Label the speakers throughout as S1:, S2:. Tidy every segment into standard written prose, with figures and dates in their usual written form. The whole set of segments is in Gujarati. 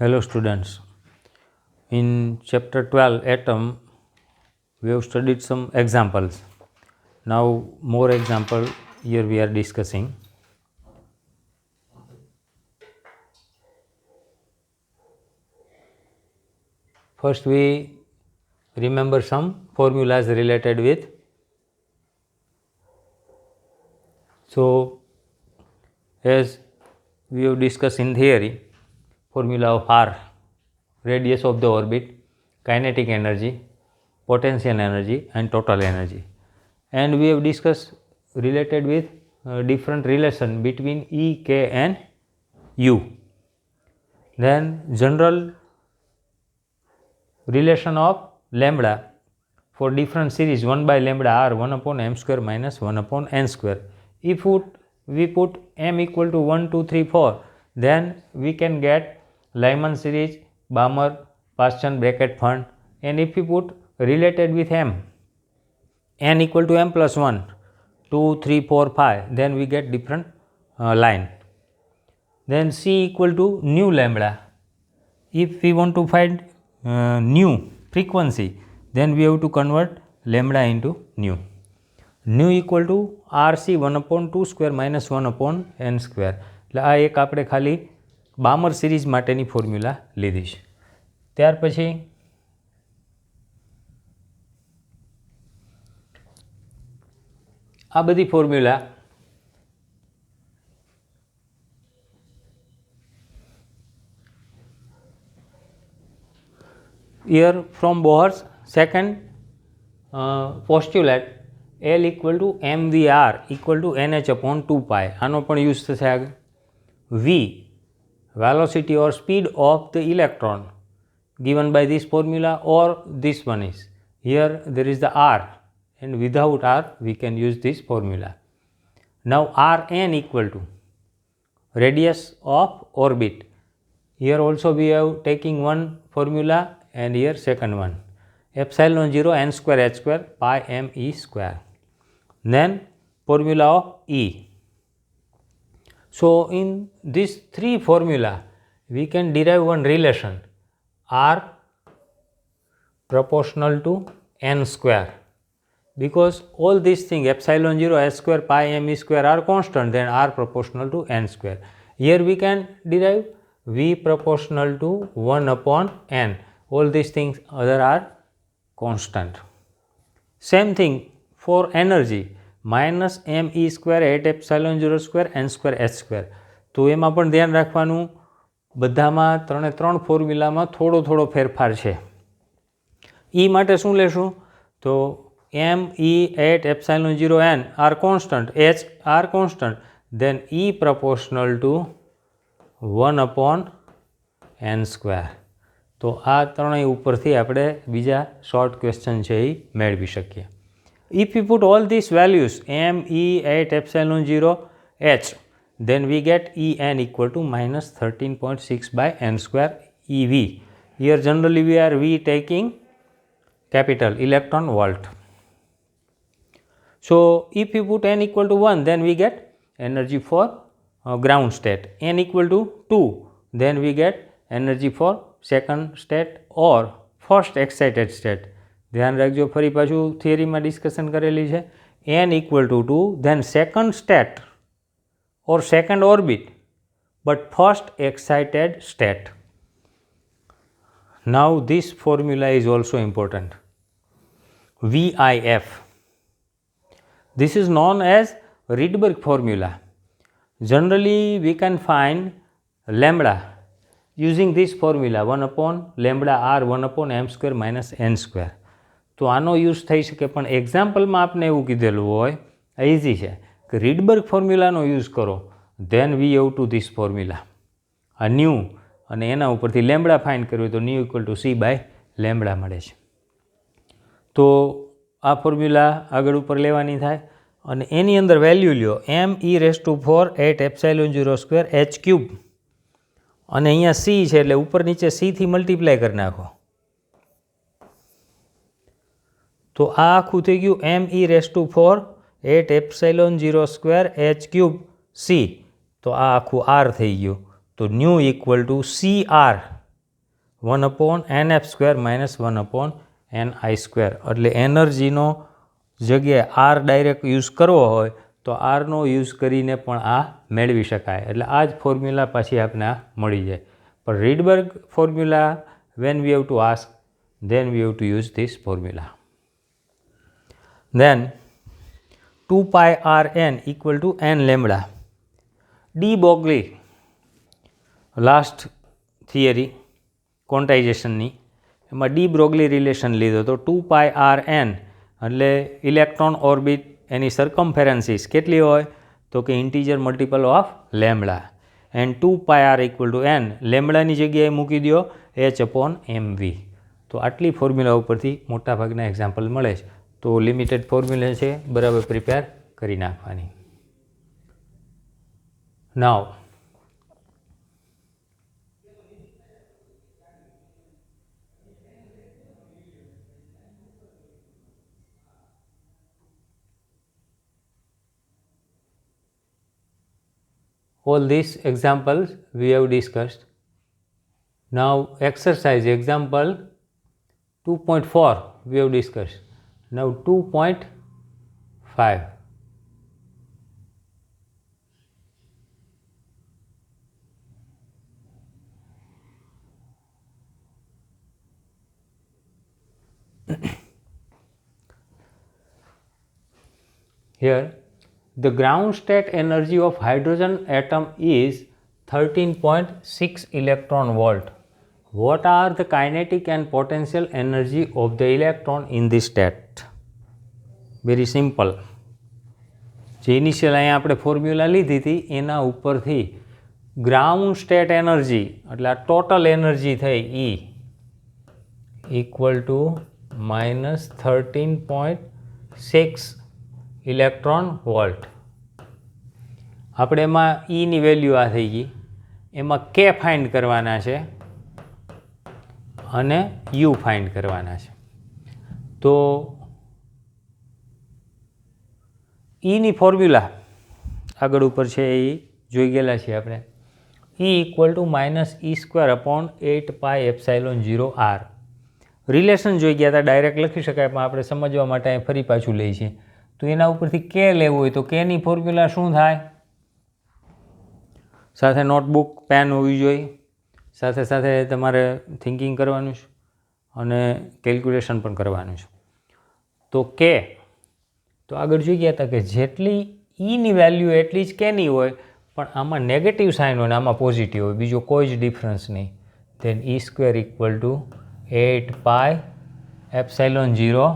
S1: Hello students. In chapter 12 atom we have studied some examples. Now more example here we are discussing. First we remember some formulas related with. So as we have discussed in theory, formula of R, radius of the orbit, kinetic energy, potential energy and total energy, and we have discussed related with different relation between E, K and U. Then general relation of lambda for different series 1 by lambda r 1 upon m square minus 1 upon n square. If we put m equal to 1, 2, 3, 4, then we can get Lyman series, Balmer, Paschen bracket fund, and if we put related with m, n equal to m plus 1, 2, 3, 4, 5, then we get different line. Then C equal to nu lambda. If we want to find nu frequency, then we have to convert lambda into nu. Nu equal to RC 1 upon 2 square minus 1 upon n square. એટલે આ એક આપણે ખાલી બામર સિરીઝ માટેની ફોર્મ્યુલા લીધી છે. ત્યાર પછી આ બધી formula here from Bohr's second postulate L equal to mvr equal to nh upon 2 pi. આનો પણ યુઝ થશે આગળ. V, velocity or speed of the electron given by this formula, or this one is, here there is the r and without r we can use this formula. Now Rn equal to radius of orbit. Here also we have taking one formula and here second one, epsilon 0 n square h square pi m e square. Then formula of E. So in these three formula we can derive one relation, R proportional to n square, because all these things epsilon 0 h square pi m e square are constant, then R proportional to n square. Here we can derive V proportional to 1 upon n. All these things other are constant. Same thing for energy, minus m e square 8 epsilon 0 square n square h square. તો એમાં પણ ધ્યાન રાખવાનું, બધામાં ત્રણે ત્રણ ફોર્મ્યુલામાં થોડો થોડો ફેરફાર છે. E માટે શું લેશું? તો m e 8 epsilon 0 n are constant, h are constant, then E proportional to 1 upon n square. તો આ ત્રણેય ઉપરથી આપણે બીજા શોર્ટ ક્વેશ્ચન છે એ મેળવી શકીએ. If we put all these values m, e, 8 epsilon 0 h, then we get En equal to minus 13.6 by n square eV. Here generally we are V taking capital electron volt. So if we put n equal to 1, then we get energy for ground state. n equal to 2, then we get energy for second state or first excited state. ધ્યાન રાખજો, ફરી પાછું થિયરીમાં ડિસ્કશન કરેલી છે. n equal to 2, then second state or second orbit, but first excited state. Now this formula is also important, VIF. This is known as Rydberg formula. Generally we can find lambda using this formula 1 upon lambda r 1 upon m square minus n square. તો આનો યુઝ થઈ શકે, પણ એક્ઝામ્પલમાં આપણે એવું કીધેલું હોય, ઇઝી છે કે રીડબર્ગ ફોર્મ્યુલાનો યુઝ કરો, then we have to this formula, આ ન્યૂ, અને એના ઉપરથી લેમ્બડા ફાઇન્ડ કરવું તો nu equal to c by lambda મળે છે. તો આ ફોર્મ્યુલા આગળ ઉપર લેવાની થાય અને એની અંદર વેલ્યુ લ્યો m e raised to 4 8 epsilon 0 square h cube, અને અહીંયા C છે એટલે ઉપર નીચે C થી મલ્ટીપ્લાય કરી નાખો. તો આ આખું થઈ ગયું m e raised to 4 8 epsilon 0 square h cube C. તો આ આખું R થઈ ગયું. તો nu equal two CR 1/nf² minus 1/ni². એટલે એનર્જીનો જગ્યાએ આર ડાયરેક્ટ યુઝ કરવો હોય તો આરનો યુઝ કરીને પણ આ મેળવી શકાય. એટલે આ જ ફોર્મ્યુલા પાછી આપણે આ મળી જાય. પણ Rydberg formula when we have to ask, then we have to use this formula. Then 2 pi r n equal to n lambda. De Broglie last theory ક્વોન્ટાઇઝેશનની એમાં ડી બ્રોગલી રિલેશન લીધો તો 2 પાઈ આર એન એટલે ઇલેક્ટ્રોન ઓર્બિટ એની સરકમફેરન્સીસ કેટલી હોય તો કે integer multiple of lambda and 2 pi R equal to N લેમ્બડાની જગ્યાએ મૂકી દો h/mv. તો આટલી ફોર્મ્યુલા ઉપરથી મોટાભાગના એક્ઝામ્પલ મળે છે. તો લિમિટેડ ફોર્મ્યુલા છે, બરાબર પ્રિપેર કરી નાખવાની. નાવ all these examples we have discussed. Now exercise example 2.4 we have discussed. Now 2.5. Here the ground state energy of hydrogen atom is 13.6 electron volt. What are the kinetic and potential energy of the electron in this state? Very simple. જે ઇનિશિયલ અહીંયા આપણે ફોર્મ્યુલા લીધી હતી એના ઉપરથી ગ્રાઉન્ડ સ્ટેટ એનર્જી એટલે આ ટોટલ એનર્જી થઈ E equal to -13.6 electron volt. આપણે એમાં ઈની વેલ્યુ આ થઈ ગઈ, એમાં કે ફાઇન્ડ કરવાના છે અને યુ ફાઇન્ડ કરવાના છે. તો ઈની ફોર્મ્યુલા આગળ ઉપર છે એ જોઈ ગયેલા છીએ આપણે. E ઇક્વલ ટુ -e²/8 પાઈ એપ્સાઇલોન 0r. રિલેશન જોઈ ગયા હતા, ડાયરેક્ટ લખી શકાય પણ આપણે સમજવા માટે ફરી પાછું લઈએ છીએ. તો એના ઉપરથી કે લેવું હોય તો કેની ફોર્મ્યુલા શું થાય? સાથે નોટબુક પેન હોવી જોઈએ, સાથે સાથે તમારે થિંકિંગ કરવાનું છે અને કેલ્ક્યુલેશન પણ કરવાનું છે. તો કે તો આગળ જોઈ ગયા હતા કે જેટલી ઈની વેલ્યુ એટલી જ કેની હોય, પણ આમાં નેગેટિવ સાઇન હોય ને આમાં પોઝિટિવ હોય, બીજો કોઈ જ ડિફરન્સ નહીં. Then E² equal to 8 pi epsilon 0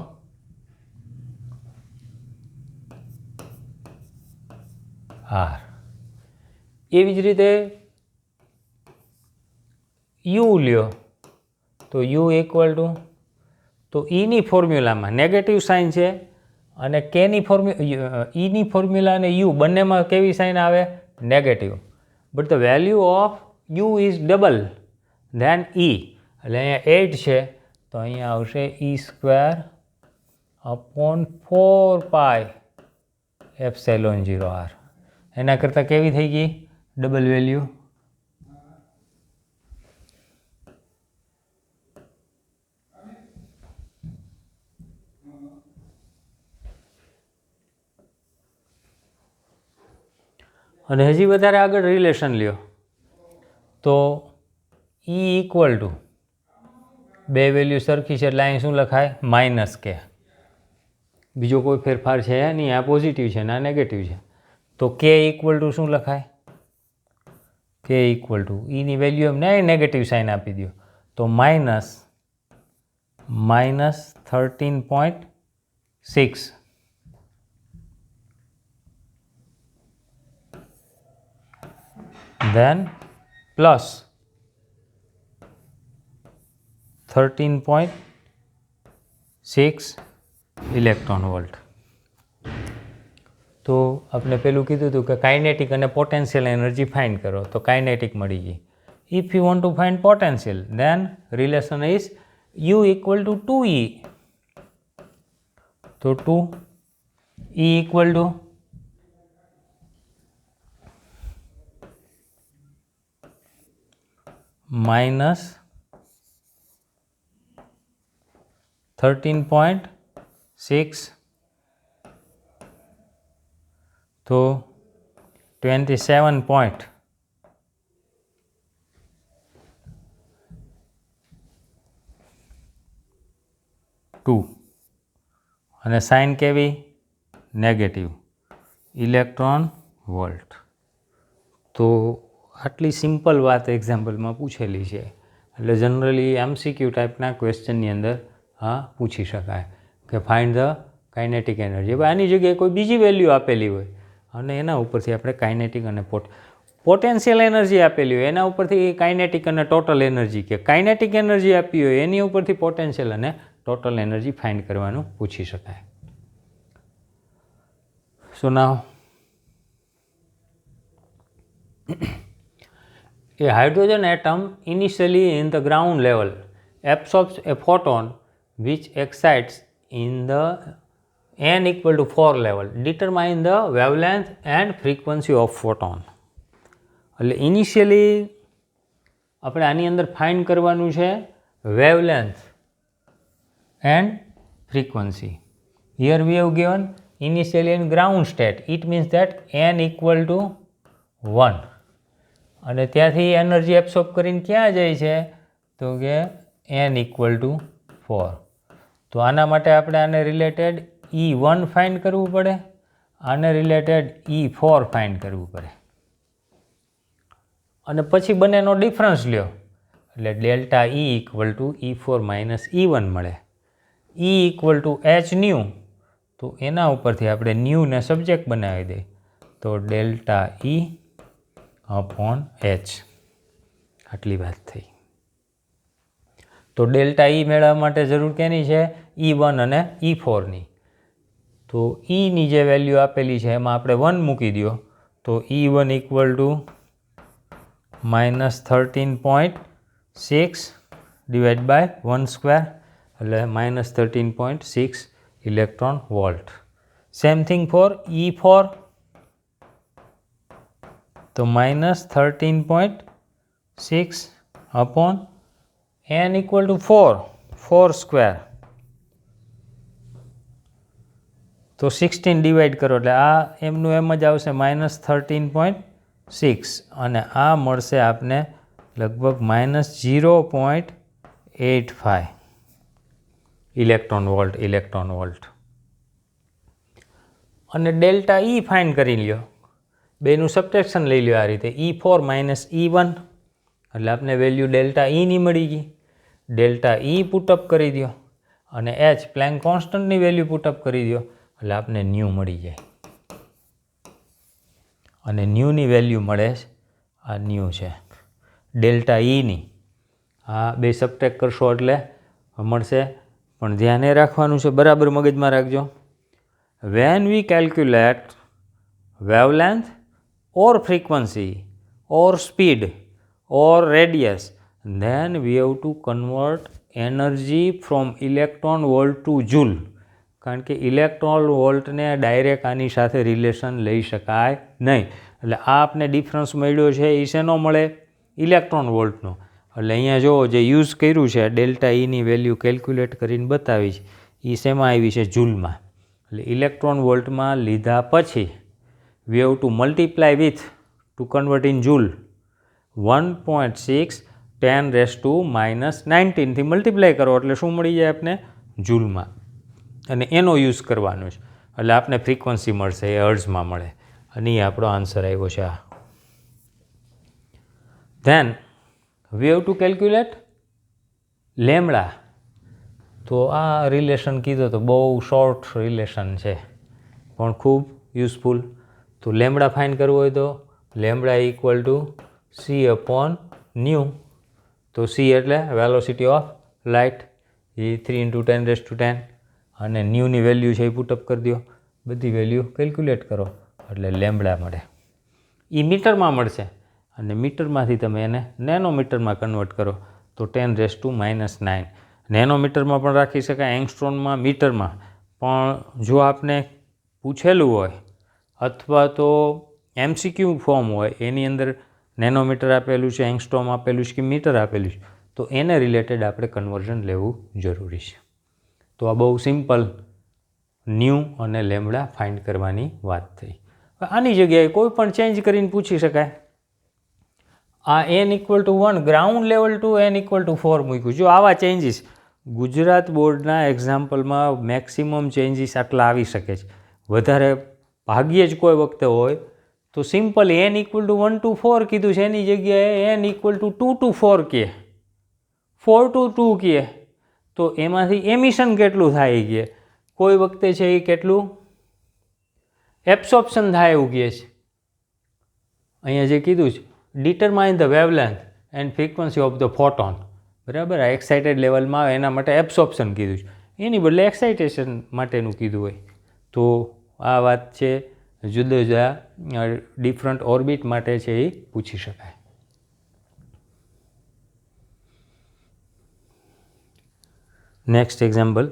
S1: r. એવી જ રીતે યુ લ્યો તો યુ ઇક્વલ ટુ તો ઈની ફોર્મ્યુલામાં નેગેટિવ સાઇન છે અને કેની ઈની ફોર્મ્યુલા અને યુ બંનેમાં કેવી સાઇન આવે? Negative. But the value of U is double then E. એટલે અહીંયા 8 છે તો અહીંયા આવશે E²/4 પાઈ એપ્સાઇલોન 0r. એના કરતાં કેવી થઈ ગઈ? Double value. અને હજી વધારે આગળ રિલેશન લ્યો તો E ઇક્વલ ટુ બે વેલ્યુ સરખી છે એટલે અહીં શું લખાય? -k. બીજો કોઈ ફેરફાર છે નહીં, આ પોઝિટિવ છે ને આ નેગેટિવ છે. તો કે ઇક્વલ ટુ શું લખાય? કે ઇક્વલ ટુ ઈની વેલ્યુ એમને નેગેટિવ સાઇન આપી દો તો -13.6 then plus 13.6 ઇલેક્ટ્રોન વોલ્ટ. તો આપણે પેલું કીધું હતું કે કાઇનેટિક અને પોટેન્શિયલ એનર્જી ફાઇન્ડ કરો, તો કાઇનેટિક મળી ગઈ. If you want to find potential then relation is U equal to 2e. તો 2e ઇક્વલ ટુ 13.6 તો 27.2 અને સાઇન કેવી નેગેટિવ ઇલેક્ટ્રોન વોલ્ટ. તો આટલી સિમ્પલ વાત એક્ઝામ્પલમાં પૂછેલી છે એટલે જનરલી MCQ ટાઈપના ક્વેશ્ચનની અંદર આ પૂછી શકાય કે ફાઇન્ડ ધ કાઇનેટિક એનર્જી. હવે આની જગ્યાએ કોઈ બીજી વેલ્યુ આપેલી હોય અને એના ઉપરથી આપણે કાઇનેટિક અને પોટેન્શિયલ એનર્જી આપેલી હોય એના ઉપરથી કાઇનેટિક અને ટોટલ એનર્જી કે કાઇનેટિક એનર્જી આપી હોય એની ઉપરથી પોટેન્શિયલ અને ટોટલ એનર્જી ફાઇન્ડ કરવાનું પૂછી શકાય. સો નાઉ a hydrogen atom initially in the ground level absorbs a photon which excites in the n equal to 4 level. Determine the wavelength and frequency of photon. એટલે ઇનિશિયલી આપણે આની અંદર ફાઇન્ડ કરવાનું છે wavelength and frequency. Here we have given initially in ground state. It means that n equal to 1 અને ત્યાંથી એનર્જી એબ્સોર્બ કરીને ક્યાં જાય છે તો કે n ઇક્વલ ટુ 4. તો આના માટે આપણે આને રિલેટેડ E1 ફાઇન્ડ કરવું પડે, આને રિલેટેડ E4 ફાઇન્ડ કરવું પડે અને પછી બંનેનો ડિફરન્સ લ્યો એટલે delta E equal two E4 minus E1 મળે. E equal two h new તો એના ઉપરથી આપણે ન્યૂને સબ્જેક્ટ બનાવી દઈએ તો ડેલ્ટા E અપોન h. આટલી વાત થઈ. તો ડેલ્ટા E મેળવવા માટે જરૂર કેની છે E1 અને E4ની. તો Eની જે વેલ્યુ આપેલી છે એમાં આપણે 1 મૂકી દો તો E1 equal to -13.6 divide by 1 square એટલે -13.6 electron volt. Same thing for E4 તો -13.6 upon n equal to 4 square તો 16 ડિવાઇડ કરો એટલે આ એમનું એમ જ આવશે -13.6 અને આ મળશે આપને લગભગ -0.85 ઇલેક્ટ્રોન વોલ્ટ. અને ડેલ્ટા E ફાઇન્ડ કરી લ્યો, બેનું સબટ્રેક્શન લઈ લ્યો આ રીતે E4 માઇનસ E1 એટલે આપને વેલ્યુ ડેલ્ટા Eની મળી ગઈ. ડેલ્ટા E પુટઅપ કરી દો અને h પ્લેન્ક કોન્સ્ટન્ટની વેલ્યુ પુટઅપ કરી દો એટલે આપને ન્યૂ મળી જાય અને ન્યૂની વેલ્યુ મળે આ ન્યૂ છે ડેલ્ટા Eની. આ બે સબટ્રેક્ટ કરશો એટલે મળશે પણ ધ્યાને રાખવાનું છે, બરાબર મગજમાં રાખજો. When we calculate wavelength or frequency or speed or radius then we have to convert energy from electron volt to joule. કારણ કે ઇલેક્ટ્રોન વોલ્ટને ડાયરેક્ટ આની સાથે રિલેશન લઈ શકાય નહીં. એટલે આ આપને ડિફરન્સ મળ્યો છે એ શેનો મળે ઇલેક્ટ્રોન વોલ્ટનો. એટલે અહીંયા જો જે યુઝ કર્યું છે ડેલ્ટા Eની વેલ્યુ કેલ્ક્યુલેટ કરીને બતાવી છે એ શેમાં આવી છે જૂલમાં. એટલે ઇલેક્ટ્રોન વોલ્ટમાં લીધા પછી we have to multiply with to convert in joule 1.6 10⁻⁻19 થી મલ્ટીપ્લાય કરો એટલે શું મળી જાય આપને જૂલમાં અને એનો યુઝ કરવાનો છે એટલે આપને ફ્રીક્વન્સી મળશે એ હર્ટ્ઝમાં મળે અને એ આપણો આન્સર આવ્યો છે આ. Then we have to calculate lambda. તો આ રિલેશન કીધો તો બહુ શોર્ટ રિલેશન છે પણ ખૂબ યુઝફુલ. તો લેમ્બડા ફાઇન્ડ કરવું હોય તો lambda equal to C upon new. તો સી એટલે વેલોસિટી ઓફ લાઇટ એ 3 × 10⁻10 અને ન્યૂની વેલ્યુ છે એ પુટઅપ કરી દો, બધી વેલ્યુ કેલ્ક્યુલેટ કરો એટલે લેમ્બડા મળે. એ મીટરમાં મળશે અને મીટરમાંથી તમે એને નેનોમીટરમાં કન્વર્ટ કરો તો 10⁻⁹. નેનોમીટરમાં પણ રાખી શકાય, એંગસ્ટ્રોમમાં, મીટરમાં. પણ જો આપને પૂછેલું હોય અથવા તો MCQ ફોર્મ હોય એની અંદર નેનોમીટર આપેલું છે, એંગસ્ટ્રોમ આપેલું છે કે મીટર આપેલું છે તો એને રિલેટેડ આપણે કન્વર્ઝન લેવું જરૂરી છે. તો આ બહુ સિમ્પલ ન્યૂ અને લેમ્બડા ફાઇન્ડ કરવાની વાત થઈ. આની જગ્યાએ કોઈ પણ ચેન્જ કરીને પૂછી શકાય. આ n=1 ground level two n=4 મૂક્યું. જો આવા ચેન્જીસ ગુજરાત બોર્ડના એક્ઝામ્પલમાં મેક્સિમમ ચેન્જીસ આટલા આવી શકે છે. વધારે ભાગ્યે જ કોઈ વખતે હોય તો સિમ્પલ n=1 to 4 કીધું છે એની જગ્યાએ n=2 to 4 કહે, 4 to 2 કહે, તો એમાંથી એમિશન કેટલું થાય કહે, કોઈ વખતે છે એ કેટલું એબ્સોર્પ્શન થાય એવું કહે છે. અહીંયા જે કીધું છે determine the wavelength and frequency of the photon, બરાબર. આ એક્સાઇટેડ લેવલમાં આવે એના માટે એબ્સોર્પ્શન કીધું છે, એની બદલે એક્સાઇટેશન માટેનું કીધું હોય. તો આ વાત છે જુદા જુદા ડિફરન્ટ ઓર્બિટ માટે છે એ પૂછી શકાય. Next example.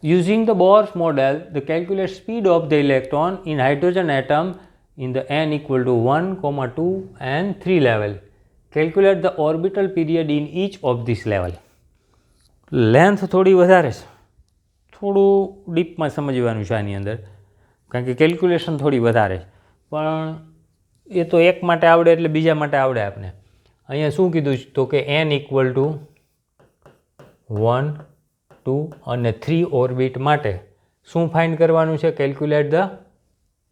S1: Using the Bohr's model, the calculate speed of the electron in hydrogen atom in the n=1, 2 and 3 level. Calculate the orbital period in each of this level. Length થોડી વધારે છે, થોડું ડીપમાં સમજવાનું છે આની અંદર, કારણ કે કેલ્ક્યુલેશન થોડી વધારે છે, પણ એ તો એક માટે આવડે એટલે બીજા માટે આવડે આપણે. અહીંયા શું કીધું છે તો કે n=1, 2 અને 3 ઓર્બિટ માટે શું ફાઇન્ડ કરવાનું છે? કેલ્ક્યુલેટ ધ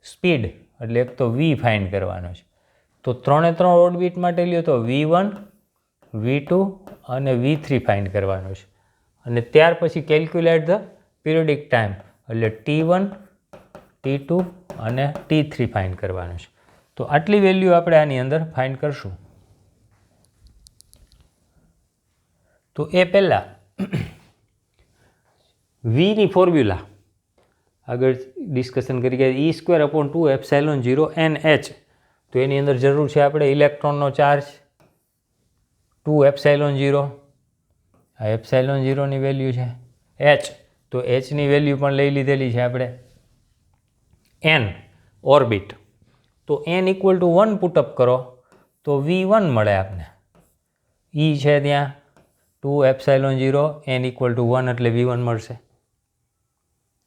S1: સ્પીડ, એટલે એક તો v ફાઇન્ડ કરવાનો છે. તો 3 ઓર્બિટ માટે લ્યો તો v1, v2 અને v3 ફાઇન્ડ કરવાનો છે. અને ત્યાર પછી કેલ્ક્યુલેટ ધ પિરિયોડિક ટાઈમ, એટલે t1, t2 અને t3 ફાઇન્ડ કરવાનું છે. તો આટલી વેલ્યુ આપણે આની અંદર ફાઇન્ડ કરશું. તો એ પહેલાં વીની ફોર્મ્યુલા આગળ ડિસ્કશન કરી ગયા, E²/2ε0NH. તો એની અંદર જરૂર છે આપણે ઇલેક્ટ્રોનનો ચાર્જ 2ε0, આ ε0ની વેલ્યુ છે. h, તો hની વેલ્યુ પણ લઈ લીધેલી છે આપણે. n ઓર્બિટ, તો n=1 પુટઅપ કરો તો v1 મળે આપને. E છે ત્યાં 2ε0, n=1 એટલે v1 મળશે.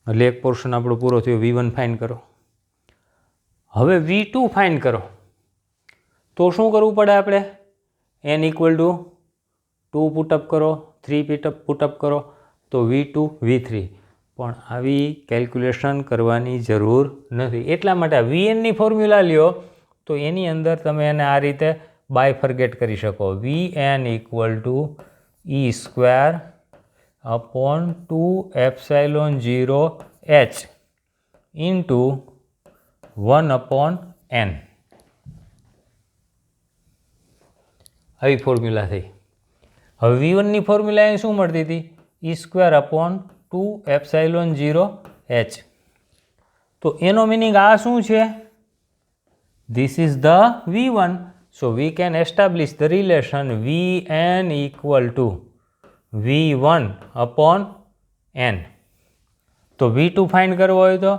S1: એટલે એક પોર્શન આપણો પૂરો થયો. v1 ફાઇન્ડ કરો. હવે v2 ફાઇન્ડ કરો તો શું કરવું પડે આપણે? n=2 પુટઅપ કરો, 3 પુટઅપ કરો તો v2, v3. પણ આવી કેલ્ક્યુલેશન કરવાની જરૂર નથી. એટલા માટે vnની ફોર્મ્યુલા લ્યો તો એની અંદર તમે એને આ રીતે બાયફર્ગેટ કરી શકો. vn=E²/2ε0h into 1/n. આવી ફોર્મ્યુલા થઈ. હવે v1ની ફોર્મ્યુલા એ શું મળતી હતી? E²/2ε0h. તો એનો મિનિંગ આ શું છે? This is the v1. So we can establish the relation Vn=v1/n. તો v2 ફાઇન્ડ કરવો હોય તો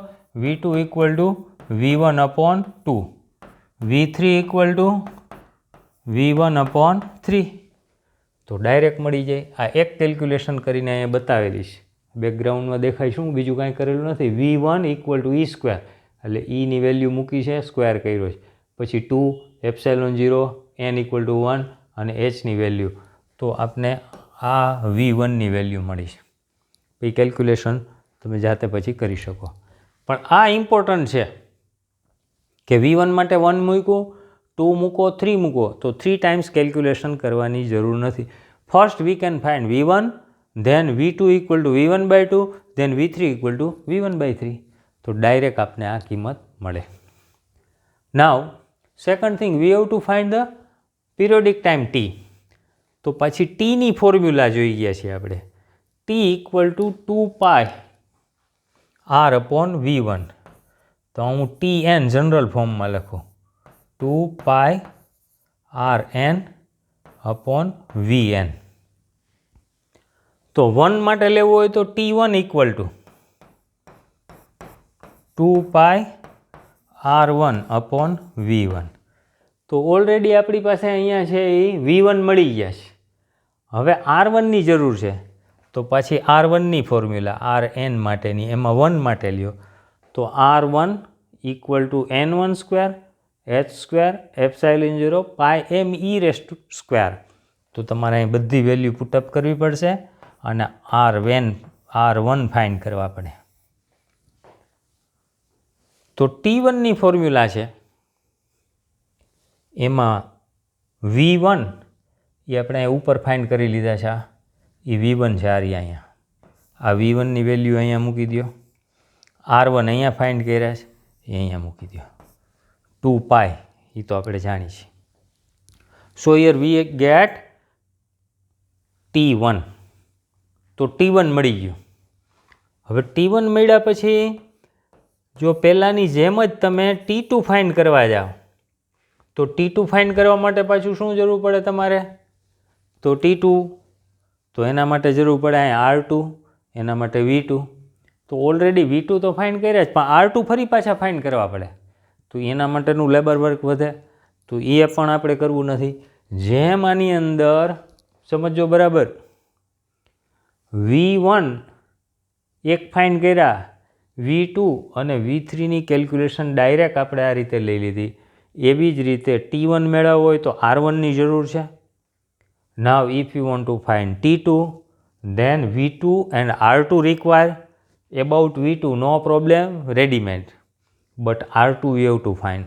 S1: v2=v1/2, v3=v1/3. તો ડાયરેક્ટ મળી જાય. આ એક કેલ્ક્યુલેશન કરીને અહીંયા બતાવેલી છે. બેકગ્રાઉન્ડમાં દેખાય શું? બીજું કાંઈ કરેલું નથી. v1=e², એટલે ની વેલ્યુ મૂકી છે, સ્ક્વેર કર્યો છે. પછી 2ε0, n=1 અને hની વેલ્યુ. તો આપને આ v1ની વેલ્યુ મળી છે. પછી કેલ્ક્યુલેશન તમે જાતે પછી કરી શકો. પણ આ ઇમ્પોર્ટન્ટ છે કે v1 માટે 1 મૂક્યું, 2 મૂકો, 3 મૂકો તો 3 ટાઈમ્સ કેલ્ક્યુલેશન કરવાની જરૂર નથી. First we can find v1, then v2=v1/2, then v3=v1/3. તો ડાયરેક્ટ આપને આ કિંમત મળે. Now second thing, we have to find the periodic time t. તો પછી ટીની ફોર્મ્યુલા જોઈ ગયા છીએ આપણે. t=2πr/v1. તો હું tn જનરલ ફોર્મમાં લખું, 2πrn/vn. તો 1 માટે લેવું હોય તો t1=2πr1/v1. તો ઓલરેડી આપણી પાસે અહીંયા છે એ v1 મળી ગયા છે. હવે R1ની જરૂર છે તો પછી R1ની ફોર્મ્યુલા Rn માટેની એમાં 1 માટે લ્યો તો R1 equal to N1 square H square epsilon 0 pi ME rest to square. તો તમારે અહીં બધી વેલ્યુ પુટઅપ કરવી પડશે અને R1 ફાઇન્ડ કરવા પડે. તો T1ની ફોર્મ્યુલા છે એમાં V1 એ આપણે ઉપર ફાઇન્ડ કરી લીધા છે. એ V1 છે. અહીંયા આ V1ની વેલ્યુ અહીંયા મૂકી દો. R1 અહીંયા ફાઇન્ડ કર્યા છે એ અહીંયા મૂકી દો. 2 પાઈ એ તો આપણે જાણીએ છીએ. સો હિયર વી ગેટ T1. તો T1 મળી ગયું. હવે T1 મળ્યા પછી જો પહેલાંની જેમ જ તમે T2 ફાઇન્ડ કરવા જાઓ તો T2 ફાઇન્ડ કરવા માટે પાછું શું જરૂર પડે તમારે? તો T2 તો એના માટે જરૂર પડે અહીંયા R2, એના માટે V2. તો ઓલરેડી V2 તો ફાઇન્ડ કર્યા જ, પણ R2 ફરી પાછા ફાઇન્ડ કરવા પડે. તો એના માટેનું લેબર વર્ક વધે. તો એ પણ આપણે કરવું નથી. જેમ આની અંદર સમજો બરાબર V1 એક ફાઇન્ડ કર્યા, V2 અને V3ની કેલ્ક્યુલેશન ડાયરેક્ટ આપણે આ રીતે લઈ લીધી. એવી જ રીતે T1 મેળવવો હોય તો R1ની જરૂર છે. Now if you want to find T2 then V2 and R2 require. About V2 no problem, ready made, but R2 we have to find.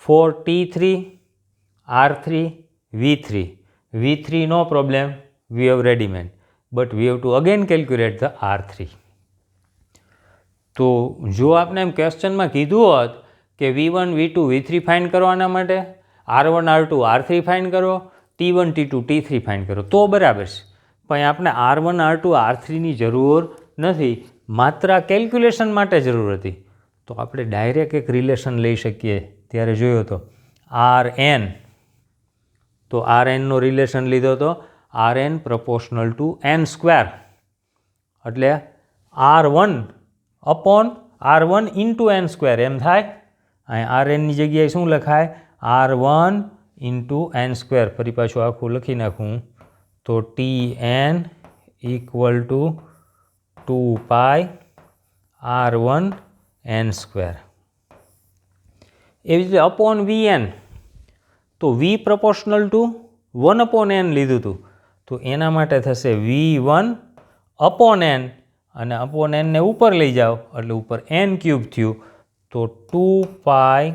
S1: For T3 R3 V3 no problem, we have ready made, but we have to again calculate the R3. તો જો આપણે એમ ક્વેશ્ચનમાં કીધું હોત કે V1 V2 V3 ફાઇન્ડ કરવાના માટે R1 R2 R3 ફાઇન્ડ કરો, T1 T2 T3 ફાઇન્ડ કરો તો બરાબર છે. પણ આપણે R1 R2 R3ની જરૂર નથી, માત્ર કેલ્ક્યુલેશન માટે જરૂર હતી. તો આપણે ડાયરેક્ટ એક રિલેશન લઈ શકીએ. ત્યારે જોયો તો Rn, તો Rnનો રિલેશન લીધો તો Rn proportional to N square, એટલે R1 upon R1 into N square એમ થાય. અહીં Rnની જગ્યાએ શું લખાય? R1 into N square. ફરી પાછું આખું લખી નાખું તો Tn equal to 2 pi R1 N square. એવી રીતે અપોન Vn, તો V proportional two 1 upon N લીધું હતું તો એના માટે થશે V1 અપોન N, અને અપોન N ને ઉપર લઈ જાઓ એટલે ઉપર N ક્યુબ થયું. તો 2 પાઈ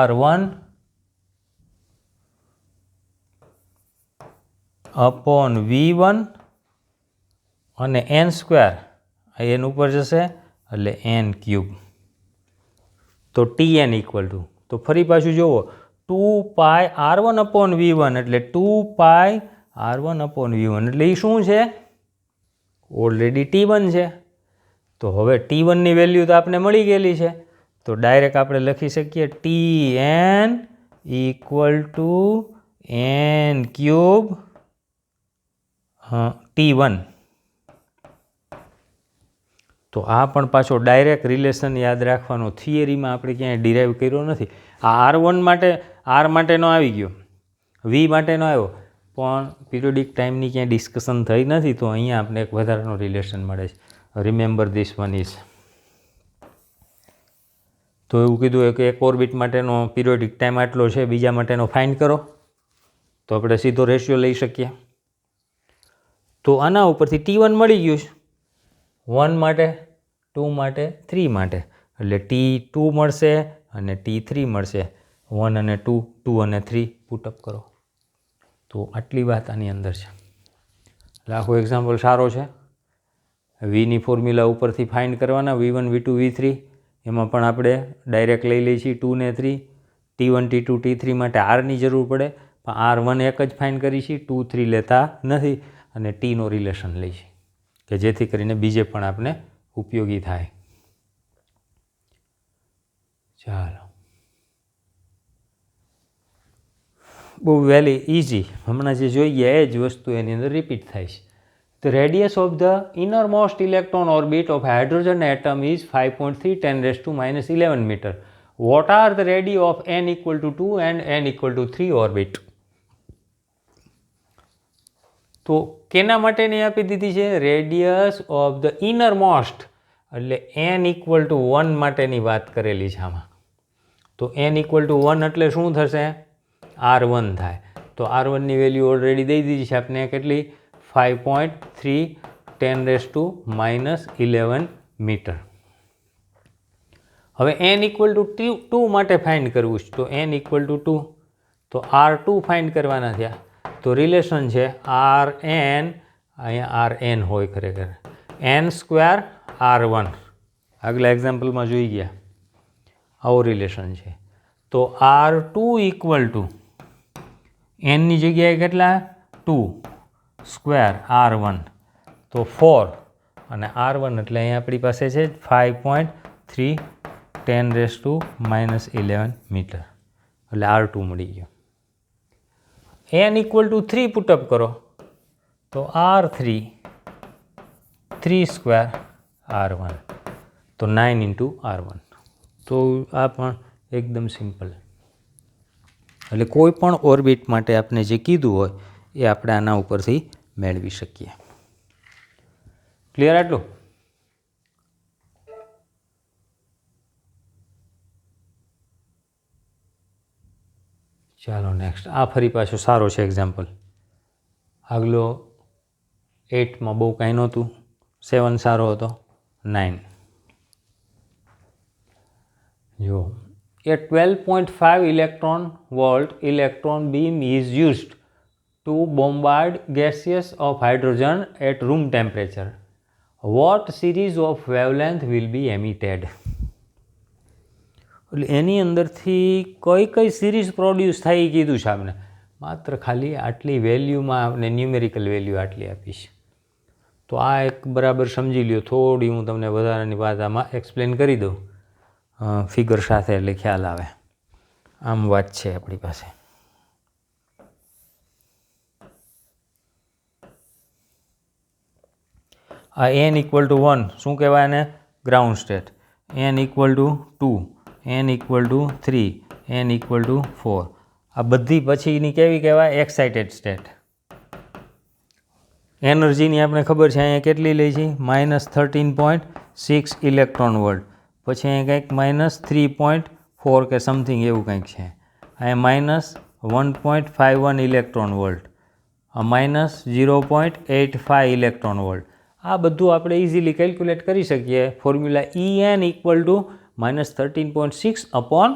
S1: R1 અપોન V1 અને N સ્ક્વેર, N ઉપર જશે એટલે N ક્યુબ. તો Tn ઇક્વલ ટુ, તો ફરી પાછું જુઓ 2 પાઈ R1 અપોન V1 એટલે 2 પાઈ R1 અપોન V1 એટલે એ શું છે? ઓલરેડી T1 છે. તો હવે T1ની વેલ્યુ તો આપણે મળી ગયેલી છે તો ડાયરેક્ટ આપણે લખી શકીએ Tn equal to N cube T1. તો આ પણ પાછો ડાયરેક્ટ રિલેશન યાદ રાખવાનો, થિયરીમાં આપણે ક્યાંય ડિરાઈવ કર્યો નથી. આ R1 માટે R માટેનો આવી ગયો, V માટેનો આવ્યો, પણ પીરિયોડિક ટાઈમની ક્યાંય ડિસ્કશન થઈ નથી. તો અહીંયા આપણે એક વધારાનો રિલેશન મળે છે. Remember this one is. તો એવું કીધું કે એક ઓર્બિટ માટેનો પીરિયોડિક ટાઈમ આટલો છે, બીજા માટેનો ફાઇન્ડ કરો. તો આપણે સીધો રેશિયો લઈ શકીએ. તો આના ઉપરથી T1 મળી ગયું છે, 1 માટે, 2 માટે, 3 માટે, એટલે T2 મળશે અને T3 મળશે. 1 અને 2, 2 અને 3 પુટઅપ કરો. તો આટલી વાત આની અંદર છે. એટલે આખો એક્ઝામ્પલ સારો છે. Vની ફોર્મ્યુલા ઉપરથી ફાઇન્ડ કરવાના, V1 V2 V3. એમાં પણ આપણે ડાયરેક્ટ લઈ લઈએ છીએ 2 ને 3. T1 T2 T3 માટે Rની જરૂર પડે, પણ R1 એક જ ફાઇન્ડ કરી છીએ, 2 3 લેતા નથી, અને Tનો રિલેશન લઈએ છીએ કે જેથી કરીને બીજે પણ આપણે ઉપયોગી થાય. ચાલો, બહુ વેલી ઇઝી. હમણાં જે જોઈએ એ જ વસ્તુ એની અંદર રિપીટ થાય છે. The radius of the innermost electron orbit of hydrogen atom is 5.3 10⁻⁻11 meter. What are the radii of n equal to 2 and n equal to 3 orbit? તો કેના માટેની આપી દીધી છે? Radius of the inner most, એટલે n ઇક્વલ ટુ 1 માટેની વાત કરેલી છે આમાં. તો n ઇક્વલ ટુ 1 એટલે શું થશે? R1 થાય. તો R1ની વેલ્યુ ઓલરેડી દઈ દીધી છે આપણે કેટલી? 5.3 10⁻11 મીટર. હવે n ઇક્વલ ટુ 2 માટે ફાઇન્ડ કરવું છે. તો n ઇક્વલ ટુ 2, તો R2 ફાઇન્ડ કરવાના થયા. તો રિલેશન છે Rn, અહીંયા Rn હોય ખરેખર, n² R1. આગલા એક્ઝામ્પલમાં જોઈ ગયા, આવો રિલેશન છે. તો R2 ઇક્વલ ટુ nની જગ્યાએ કેટલા? 2² R1, તો 4, અને R1 એટલે અહીંયા આપણી પાસે છે 5.3 10⁻11 મીટર, એટલે R2 મળી ગયો. n ઇક્વલ ટુ 3 પુટઅપ કરો, તો R3 3² R1, તો 9 × R1. તો આ પણ એકદમ સિમ્પલ. એટલે કોઈ પણ ઓર્બિટ માટે આપણે જે કીધું હોય એ આપણે આના ઉપરથી મેળવી શકીએ. ક્લિયર આટલું? ચાલો નેક્સ્ટ. આ ફરી પાછો સારો છે એક્ઝામ્પલ. આગલો 8માં બહુ કાંઈ નહોતું, 7 સારો હતો, 9 જો. A 12.5 electron volt electron beam is used to bombard gases of hydrogen at room temperature. What series of wavelength will be emitted? એટલે એની અંદરથી કઈ સિરીઝ પ્રોડ્યુસ થાય એ કીધું છે આપણે. માત્ર ખાલી આટલી વેલ્યુમાં આપણે ન્યુમેરિકલ વેલ્યુ આટલી આપીશ. તો આ એક બરાબર સમજી લ્યો. થોડી હું તમને વધારાની વાત આમાં એક્સપ્લેન કરી દઉં ફિગર સાથે, એટલે ખ્યાલ આવે. આમ વાત છે આપણી પાસે. આ n ઇક્વલ ટુ 1 શું કહેવાય એને? Ground state. n equal to 2, n equal to 3, n equal to 4. આ બધી પછીની કેવી કહેવાય? Excited state. એનર્જીની આપણે ખબર છે અહીંયા કેટલી લઈ છે? -13.6 ઇલેક્ટ્રોન વોલ્ટ. પછી અહીંયા કંઈક -3.4 કે સમથિંગ એવું કંઈક છે. અહીંયા -1.51 ઇલેક્ટ્રોન વોલ્ટ, -0.85 ઇલેક્ટ્રોન વોલ્ટ. આ બધું આપણે ઇઝીલી કેલ્ક્યુલેટ કરી શકીએ. Formula En equal to -13.6 upon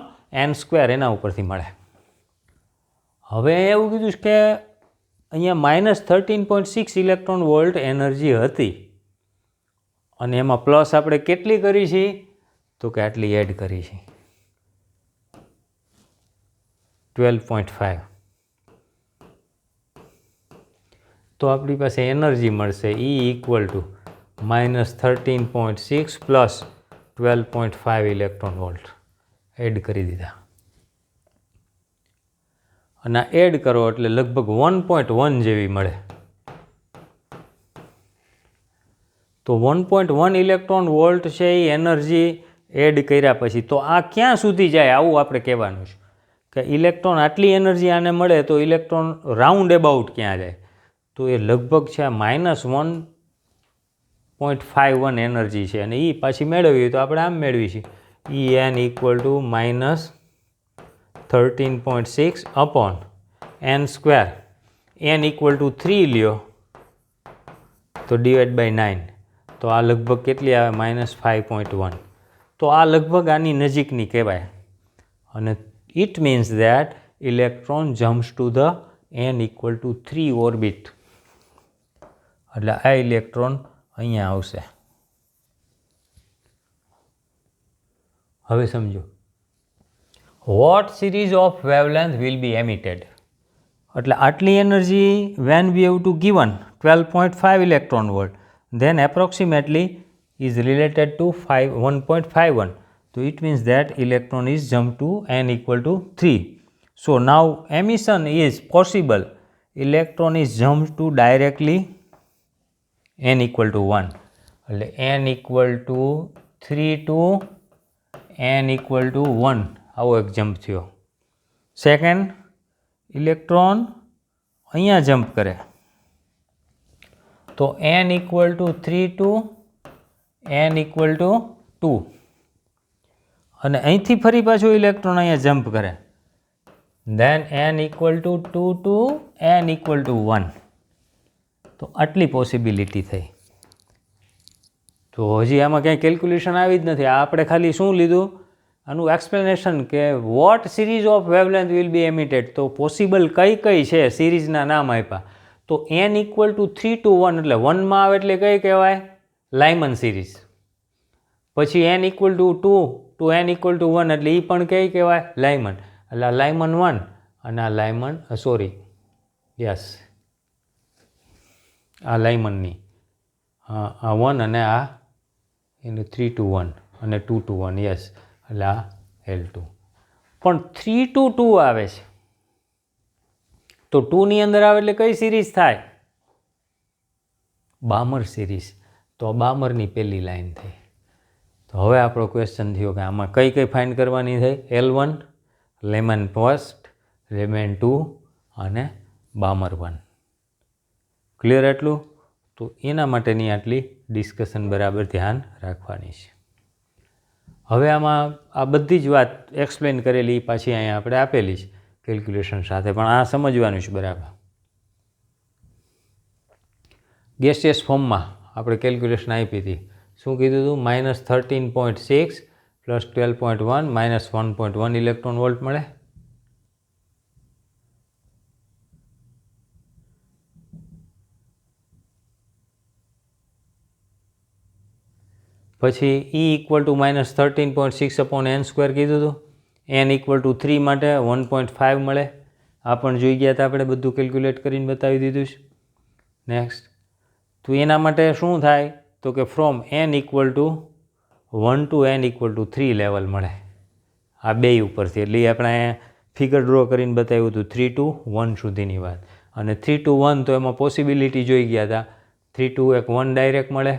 S1: n², એના ઉપરથી મળે. હવે એવું કીધું છે કે અહીંયા -13.6 ઇલેક્ટ્રોન વોલ્ટ એનર્જી હતી, અને એમાં પ્લસ આપણે કેટલી કરી છે? તો કે આટલી એડ કરી છે, 12.5. તો આપણી પાસે એનર્જી મળશે E equal to -13.6 plus 12.5 electron volt add કરી દીધા. અને એડ કરો એટલે લગભગ 1.1 જેવી મળે. તો 1.1 ઇલેક્ટ્રોન વોલ્ટ છે એ એનર્જી એડ કર્યા પછી. તો આ ક્યાં સુધી જાય આવું આપણે કહેવાનું છે કે ઇલેક્ટ્રોન આટલી એનર્જી આને મળે તો ઇલેક્ટ્રોન રાઉન્ડ એબાઉટ ક્યાં જાય? તો એ લગભગ છે -1.51 એનર્જી છે, અને એ પાછી મેળવીએ તો આપણે આમ મેળવીશું En equal to -13.6 upon n². n equal to 3 લ્યો તો ડિવાઈડ બાય 9, તો આ લગભગ કેટલી આવે? -5.1. તો આ લગભગ આની નજીકની કહેવાય. અને it means that electron jumps to the n equal to 3 orbit. એટલે આ ઇલેક્ટ્રોન અહીંયા આવશે. હવે સમજો, what series of wavelength will be emitted. એટલે આટલી energy when we have to given 12.5 electron volt, then approximately is related to 1.51. So it means that electron is jumped to n equal to 3. So now emission is possible. Electron is jumped to directly n equal to 1. એટલે n equal to 3 to n equal to 1 આવો એક જમ્પ થયો. સેકન્ડ, ઇલેક્ટ્રોન અહીંયા જમ્પ કરે તો n equal to 3 to n equal to 2 અને અહીંથી ફરી પાછું ઇલેક્ટ્રોન અહીંયા જમ્પ કરે then n equal to 2 to n equal to 1. તો આટલી પોસિબિલિટી થઈ. તો હજી આમાં ક્યાંય કેલ્ક્યુલેશન આવી જ નથી. આપણે ખાલી શું લીધું આનું એક્સપ્લેનેશન કે what series of wavelength will be emitted. તો પોસિબલ કઈ કઈ છે સિરીઝના નામ આપ્યા. તો n ઇક્વલ ટુ 3 ટુ 1 એટલે 1માં આવે એટલે કઈ કહેવાય લાયમન સિરીઝ. પછી n equal to 2 to n equal to 1 એટલે એ પણ કઈ કહેવાય લાયમન. એટલે આ લાયમન 1 અને આ લાયમન યસ આ લાયમનની આ 1 અને આ એનું 3 ટુ 1 અને 2 ટુ 1 યસ એટલે આ L2. પણ 3 ટુ 2 આવે છે તો 2ની અંદર આવે એટલે કઈ સિરીઝ થાય બામર સિરીઝ. તો બામરની પહેલી લાઈન થઈ. તો હવે આપણો ક્વેશ્ચન થયો કે આમાં કઈ કઈ ફાઇન્ડ કરવાની થઈ L1 લેમન ફર્સ્ટ લેમન 2 અને બામર 1. ક્લિયર એટલું. તો એના માટેની આટલી ડિસ્કશન બરાબર ધ્યાન રાખવાની છે. હવે આમાં આ બધી જ વાત એક્સપ્લેન કરેલી પાછી અહીંયા આપણે આપેલી છે કેલ્ક્યુલેશન સાથે, પણ આ સમજવાનું છે બરાબર. ગેસિયસ ફોર્મમાં આપણે કેલ્ક્યુલેશન આપી હતી. શું કીધું હતું -13.6 પ્લસ 12.1 -1.1 ઇલેક્ટ્રોન વોલ્ટ મળે. પછી E equal to -13.6 upon n² કીધું હતું. n ઇક્વલ ટુ 3 માટે 1.5 મળે. આ પણ જોઈ ગયા હતા આપણે, બધું કેલ્ક્યુલેટ કરીને બતાવી દીધું છે. નેક્સ્ટ તો એના માટે શું થાય તો કે from n equal to 1 to n equal to 3 level મળે આ બે ઉપરથી. એટલે આપણે ફિગર ડ્રો કરીને બતાવ્યું હતું 3 ટુ 1 સુધીની વાત. અને 3 ટુ 1 તો એમાં પોસિબિલિટી જોઈ ગયા હતા. 3 ટુ એક 1 ડાયરેક્ટ મળે.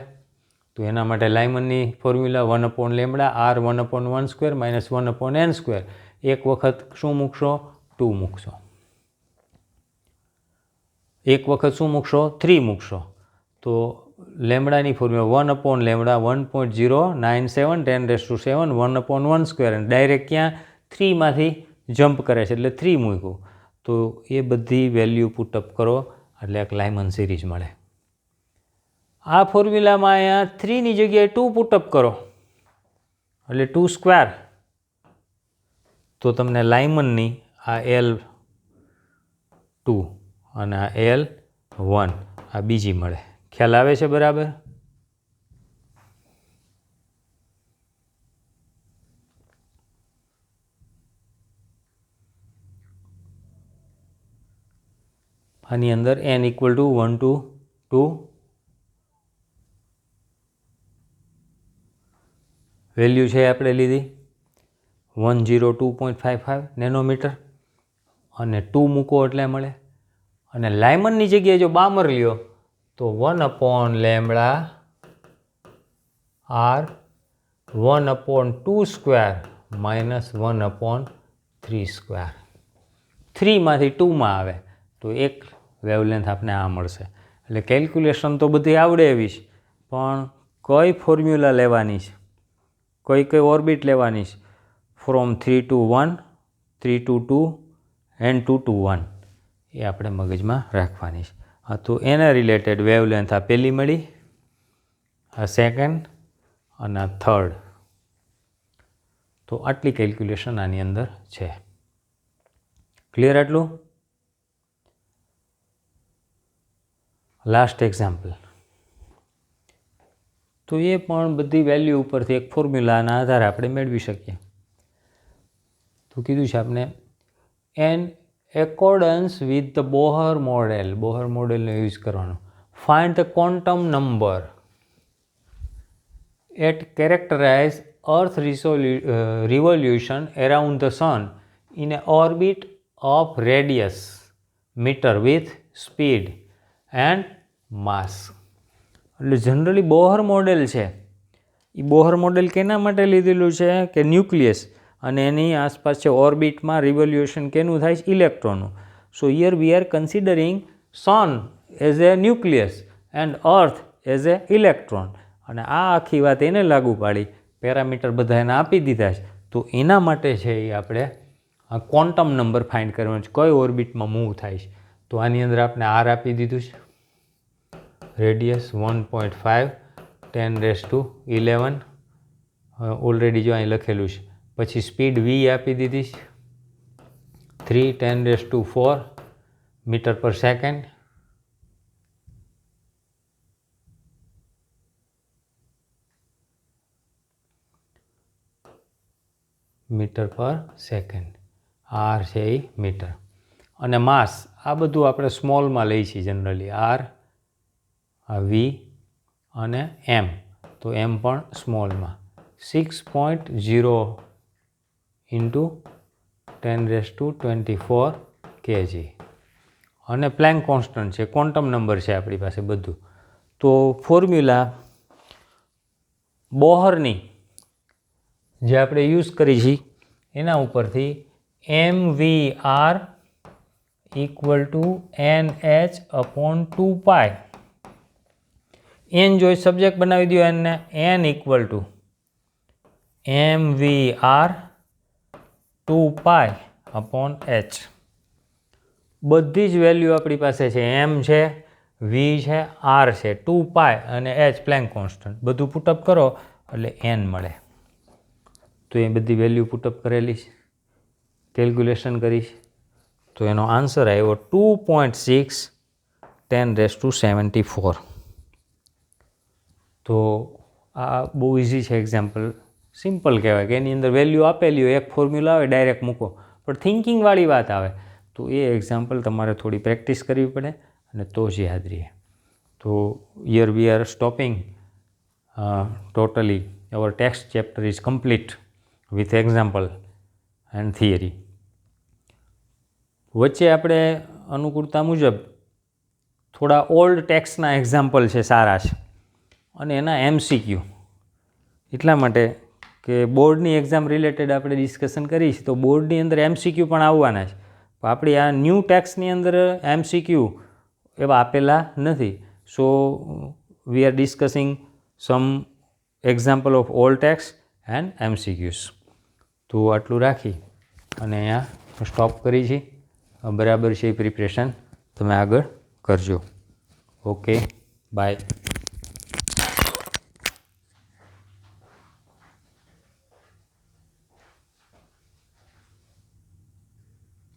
S1: તો એના માટે લાયમનની formula 1 upon lambda r 1 upon 1² minus 1 upon n². એક વખત શું મૂકશો 2 મૂકશો, એક વખત શું મૂકશો 3 મૂકશો. તો લેમડાની ફોર્મ્યુલા 1 અપોન લેમડા 1.097 10⁻⁷ 1 અપોન 1² અને ડાયરેક્ટ ક્યાં 3માંથી જમ્પ કરે છે એટલે 3 મૂક્યું. તો એ બધી વેલ્યુ પુટઅપ કરો એટલે એક લાયમન સિરીઝ મળે. આ ફોર્મ્યુલામાં અહીંયા 3ની જગ્યાએ 2 પુટઅપ કરો એટલે 2². તો તમને લાયમનની આ L2 અને આ L1 આ બીજી મળે. ખ્યાલ આવે છે બરાબર. આની અંદર n equal to 1 to 2 value છે આપણે લીધી 102.55 નેનોમીટર અને 2 મૂકો એટલે મળે. અને લાયમનની જગ્યાએ જો બામર લ્યો તો 1 upon lambda r 1 upon 2² minus 1 upon 3². 3માંથી 2માં આવે તો એક વેવલેન્થ આપણે આ મળશે. એટલે કેલ્ક્યુલેશન તો બધી આવડે એવી છે, પણ કઈ ફોર્મ્યુલા લેવાની છે, કઈ ઓર્બિટ લેવાની છે from 3 to 1 3 to 2 and 2 to 1 એ આપણે મગજમાં રાખવાની છે. હા, તો એના રિલેટેડ વેવલેન્થ આ પહેલી મળી, આ સેકન્ડ અને આ થર્ડ. તો આટલી કેલ્ક્યુલેશન આની અંદર છે. ક્લિયર આટલું. Last example. તો એ પણ બધી વેલ્યુ ઉપરથી એક ફોર્મ્યુલાના આધારે આપણે મેળવી શકીએ. તો કીધું છે આપણે in accordance with the Bohr model. Bohr મોડેલનો યુઝ કરવાનો. Find the quantum number at characterize earth revolution around the sun in an orbit of radius meter with speed and mass. એટલે જનરલી બોહર મોડેલ છે એ બોહર મોડેલ કેના માટે લીધેલું છે કે ન્યુક્લિયસ અને એની આસપાસ છે ઓર્બિટમાં રિવોલ્યુશન કેનું થાય છે ઇલેક્ટ્રોનનું. So here we are considering sun as a nucleus and earth as a electron. અને આ આખી વાત એને લાગુ પાડી, પેરામીટર બધા એને આપી દીધા છે. તો એના માટે છે એ આપણે ક્વોન્ટમ નંબર ફાઇન્ડ કરવાનો છે, કઈ ઓર્બિટમાં મૂવ થાય છે. તો આની અંદર આપણે આર આપી દીધું છે, રેડિયસ 1.5 10⁻11 ઓલરેડી જો અહીં લખેલું છે. પછી સ્પીડ વી આપી દીધી છે 3 10⁻4 મીટર પર સેકન્ડ. મીટર પર સેકન્ડ, આર છે એ મીટર. અને માસ આ બધું આપણે સ્મોલમાં લઈએ છીએ જનરલી, આર, વી અને એમ. તો એમ પણ સ્મોલમાં 6.0 ઇન્ટુ 10⁻24 kg. અને પ્લેન્ક કોન્સ્ટન્ટ છે, ક્વોન્ટમ નંબર છે આપણી પાસે બધું. તો ફોર્મ્યુલા બોહરની જે આપણે યુઝ કરી છીએ એના ઉપરથી mvr = NH/2π. n જોઈ સબ્જેક્ટ બનાવી દો, n ને n = mvr 2π/h. બધી જ વેલ્યુ આપણી પાસે છે, m છે, v છે, r છે, 2π અને h પ્લેન્ક કોન્સ્ટન્ટ. બધું પુટઅપ કરો એટલે n મળે. તો એ બધી વેલ્યુ પુટઅપ કરેલી છે, કેલ્ક્યુલેશન કરીશ, તો એનો આન્સર આવ્યો 2.6 10⁻74. તો આ બહુ ઇઝી છે એક્ઝામ્પલ, સિમ્પલ કહેવાય કે એની અંદર વેલ્યુ આપેલી હોય, એક ફોર્મ્યુલા આવે ડાયરેક્ટ મૂકો. પણ થિંકિંગવાળી વાત આવે તો એ એક્ઝામ્પલ તમારે થોડી પ્રેક્ટિસ કરવી પડે અને તો જ યાદ રહે. તો here we R stopping totally. our text chapter is complete with example and theory. વચ્ચે આપણે અનુકૂળતા મુજબ થોડા ઓલ્ડ ટેક્સ્ટના એક્ઝામ્પલ છે, સારા છે, અને એના MCQ. એટલા માટે કે બોર્ડની એક્ઝામ રિલેટેડ આપણે ડિસ્કશન કરીશ તો બોર્ડની અંદર MCQ પણ આવવાના છે. આપણી આ ન્યૂ ટેક્સ્ટની અંદર MCQ એવા આપેલા નથી. So we are discussing some example of old text and MCQs. તો આટલું રાખી અને અહીંયા સ્ટોપ કરી છે. બરાબર છે એ પ્રિપરેશન તમે આગળ કરજો. Okay, by.